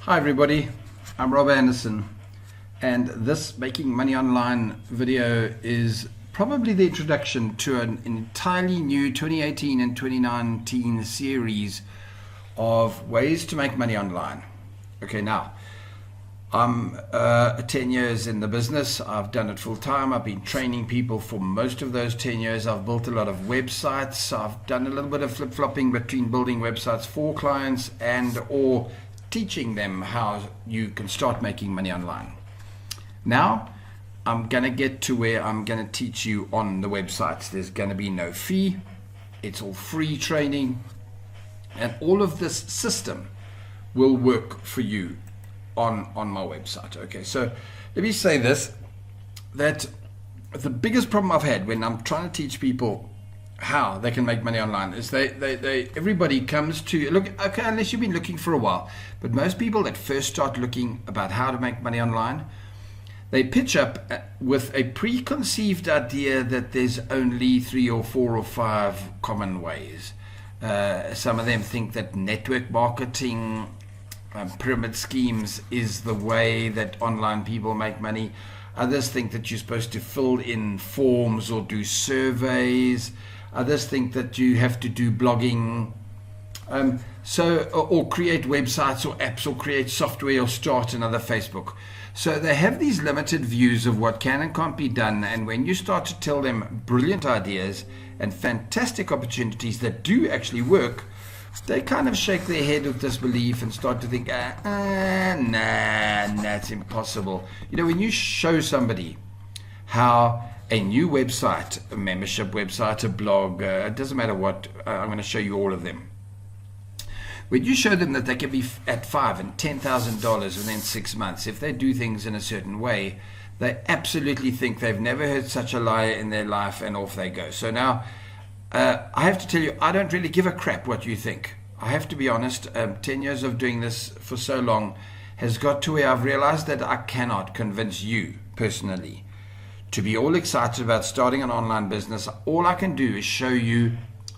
Hi everybody, I'm Rob Anderson, and this Making Money Online video is probably the introduction to an entirely new 2018 and 2019 series of ways to make money online. Okay, now I'm 10 years in the business. I've done it full time. I've been training people for most of those 10 years. I've built a lot of websites. I've done a little bit of flip-flopping between building websites for clients and or teaching them how you can start making money online. Now I'm going to get to where I'm going to teach you on the websites. There's going to be no fee. It's all free training, and all of this system will work for you on my website. Okay, so let me say this, that the biggest problem I've had when I'm trying to teach people how they can make money online is everybody comes to look, okay, unless you've been looking for a while, but most people that first start looking about how to make money online, they pitch up with a preconceived idea that there's only 3 or 4 or 5 common ways. Some of them think that network marketing, pyramid schemes is the way that online people make money. Others think that you're supposed to fill in forms or do surveys. Others think that you have to do blogging, or create websites or apps or create software or start another Facebook. So they have these limited views of what can and can't be done, and when you start to tell them brilliant ideas and fantastic opportunities that do actually work, they kind of shake their head with disbelief and start to think, nah, that's impossible. You know, when you show somebody how a new website, a membership website, a blog, it doesn't matter what, I'm going to show you all of them. When you show them that they can be at $5,000 and $10,000 within 6 months, if they do things in a certain way, they absolutely think they've never heard such a lie in their life, and off they go. So now, I have to tell you, I don't really give a crap what you think. I have to be honest, 10 years of doing this for so long has got to where I've realized that I cannot convince you personally to be all excited about starting an online business. All I can do is show you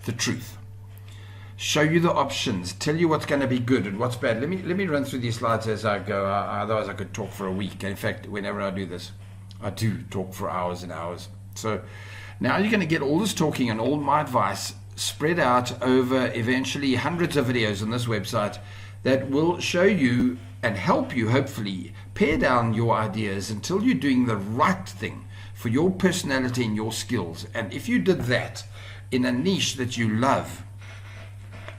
the truth, show you the options, tell you what's going to be good and what's bad. Let me run through these slides as I go. Otherwise I could talk for a week. In fact, whenever I do this, I do talk for hours and hours. So now you're going to get all this talking and all my advice spread out over eventually hundreds of videos on this website that will show you and help you hopefully pare down your ideas until you're doing the right thing for your personality and your skills. And if you did that in a niche that you love,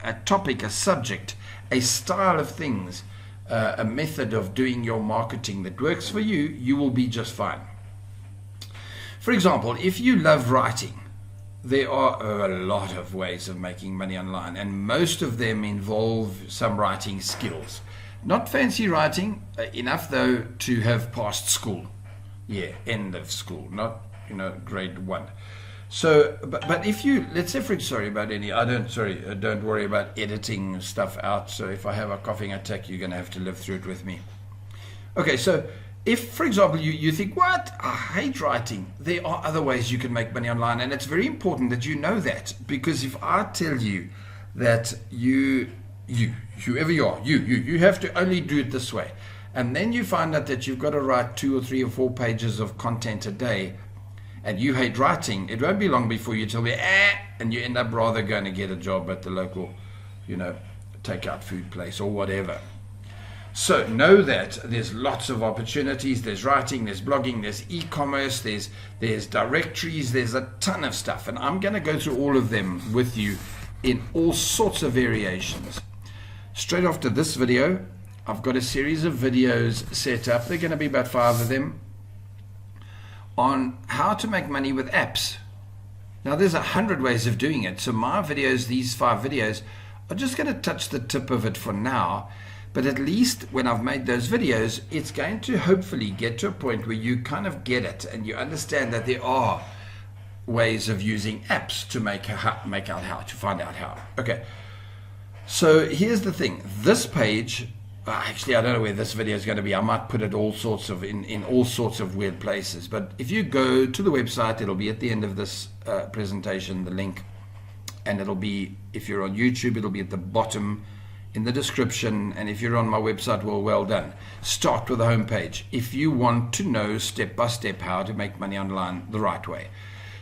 a topic, a subject, a style of things, a method of doing your marketing that works for you, you will be just fine. For example, if you love writing, there are a lot of ways of making money online, and most of them involve some writing skills. Not fancy writing, enough though to have passed school. Yeah, end of school, not, grade 1. So, but if you, let's say, don't worry about editing stuff out. So if I have a coughing attack, you're going to have to live through it with me. Okay, so if, for example, you think, what? I hate writing. There are other ways you can make money online, and it's very important that you know that, because if I tell you that whoever you are, you have to only do it this way, and then you find out that you've got to write 2 or 3 or 4 pages of content a day, and you hate writing, it won't be long before you tell me, and you end up rather going to get a job at the local, takeout food place or whatever. So know that there's lots of opportunities. There's writing, there's blogging, there's e-commerce, there's directories, there's a ton of stuff, and I'm going to go through all of them with you in all sorts of variations. Straight after this video, I've got a series of videos set up. They're going to be about 5 of them on how to make money with apps. Now there's 100 ways of doing it, so my videos, these 5 videos, are just going to touch the tip of it for now. But at least when I've made those videos, it's going to hopefully get to a point where you kind of get it and you understand that there are ways of using apps to make out how, to find out how. Okay, so here's the thing. This page, actually I don't know where this video is going to be. I might put it all sorts of in all sorts of weird places. But if you go to the website, it'll be at the end of this presentation, the link. And it'll be, if you're on YouTube, it'll be at the bottom in the description, and if you're on my website, well done. Start with the homepage if you want to know step by step how to make money online the right way.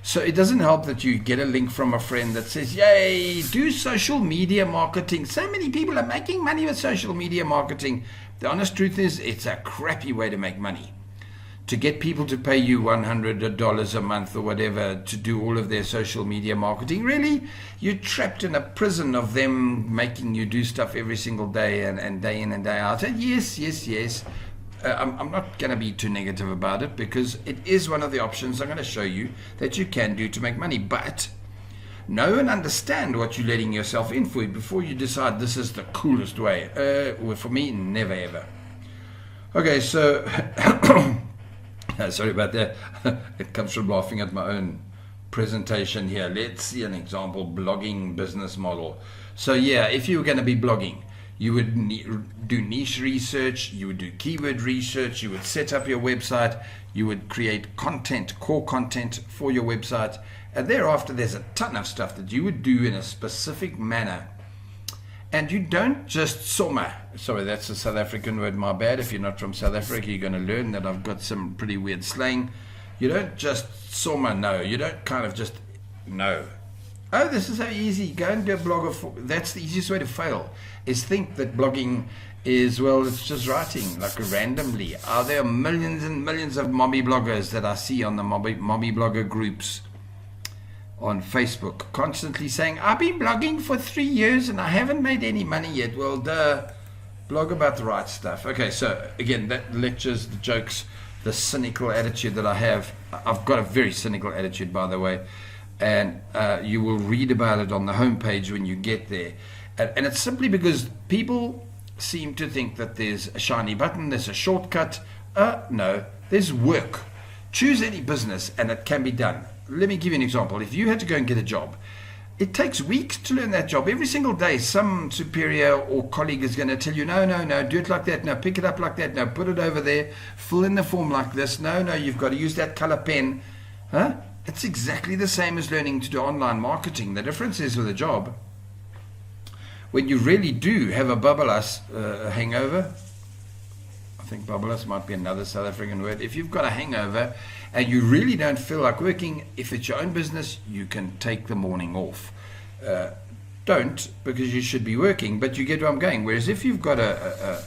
So it doesn't help that you get a link from a friend that says, yay, do social media marketing. So many people are making money with social media marketing. The honest truth is, it's a crappy way to make money. To get people to pay you $100 a month or whatever to do all of their social media marketing, really? You're trapped in a prison of them making you do stuff every single day and day in and day out. And yes. I'm not going to be too negative about it, because it is one of the options I'm going to show you that you can do to make money. But know and understand what you're letting yourself in for before you decide this is the coolest way. Well, for me, never ever. Okay, so sorry about that. It comes from laughing at my own presentation here. Let's see an example blogging business model. So yeah, if you were going to be blogging, you would do niche research, you would do keyword research, you would set up your website, you would create content, core content for your website, and thereafter there's a ton of stuff that you would do in a specific manner. And you don't just summer. Sorry, that's a South African word, my bad. If you're not from South Africa, you're going to learn that I've got some pretty weird slang. You don't just summer, no. You don't kind of just know. Oh, this is so easy. Go and do a blog. That's the easiest way to fail, is think that blogging is, well, it's just writing like randomly. There are millions and millions of mommy bloggers that I see on the mommy blogger groups on Facebook constantly saying, I've been blogging for 3 years and I haven't made any money yet. Well, blog about the right stuff. Okay, so again, that lectures, the jokes, the cynical attitude that I have. I've got a very cynical attitude, by the way. And you will read about it on the homepage when you get there. And it's simply because people seem to think that there's a shiny button, there's a shortcut. No, there's work. Choose any business and it can be done. Let me give you an example. If you had to go and get a job, it takes weeks to learn that job. Every single day, some superior or colleague is going to tell you, no, do it like that. No, pick it up like that. No, put it over there. Fill in the form like this. No, you've got to use that color pen. It's exactly the same as learning to do online marketing. The difference is with a job, when you really do have a bubbleus hangover, I think bubbleus might be another South African word. If you've got a hangover and you really don't feel like working, if it's your own business, you can take the morning off. Don't, because you should be working, but you get where I'm going. Whereas if you've got a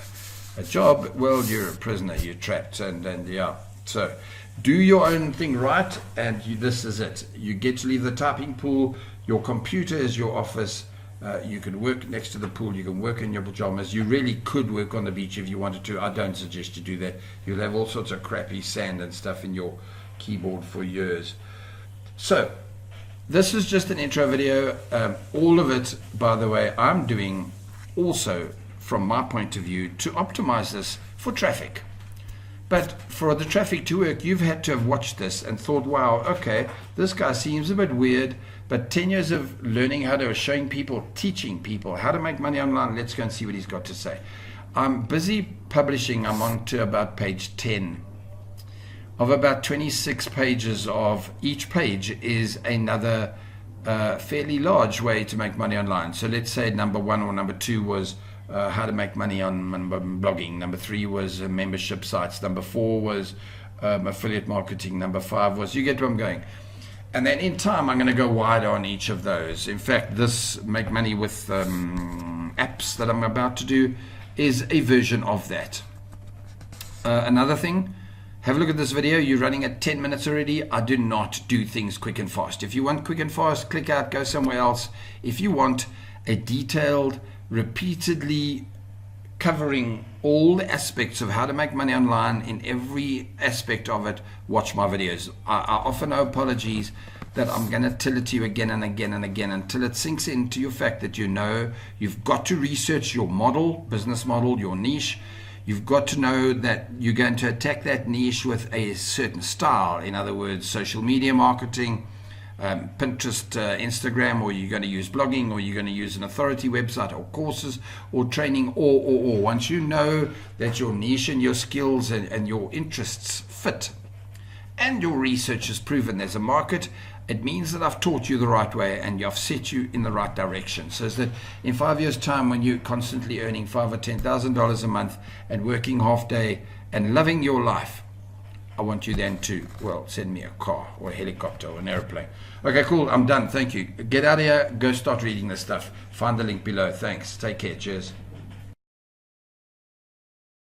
job, well, you're a prisoner, you're trapped, and yeah. So do your own thing right, and this is it. You get to leave the typing pool. Your computer is your office. You can work next to the pool. You can work in your pajamas. You really could work on the beach if you wanted to. I don't suggest you do that. You'll have all sorts of crappy sand and stuff in your keyboard for years. So this is just an intro video. All of it, by the way, I'm doing also from my point of view to optimize this for traffic. But for the traffic to work, you've had to have watched this and thought, wow, okay, this guy seems a bit weird, but 10 years of learning how to, showing people, teaching people how to make money online. Let's go and see what he's got to say. I'm busy publishing. I'm on to about page 10 of about 26 pages. Of each page is another fairly large way to make money online. So let's say number 1 or number 2 was how to make money on blogging. Number 3 was membership sites. Number 4 was affiliate marketing. Number 5 was, you get where I'm going. And then in time, I'm going to go wider on each of those. In fact, this make money with apps that I'm about to do is a version of that. Another thing, have a look at this video. You're running at 10 minutes already. I do not do things quick and fast. If you want quick and fast, click out, go somewhere else. If you want a detailed, repeatedly covering all the aspects of how to make money online in every aspect of it, watch my videos. I offer no apologies that I'm going to tell it to you again and again and again until it sinks into your fact that you know you've got to research your model, business model, your niche. You've got to know that you're going to attack that niche with a certain style. In other words, social media marketing, Pinterest, Instagram, or you're going to use blogging, or you're going to use an authority website, or courses, or training, or. Once you know that your niche and your skills and your interests fit, and your research has proven there's a market, it means that I've taught you the right way and I've set you in the right direction. So that in 5 years' time, when you're constantly earning $5,000 or $10,000 a month and working half day and loving your life, I want you then to, well, send me a car or a helicopter or an airplane. Okay, cool. I'm done. Thank you. Get out of here. Go start reading this stuff. Find the link below. Thanks. Take care. Cheers.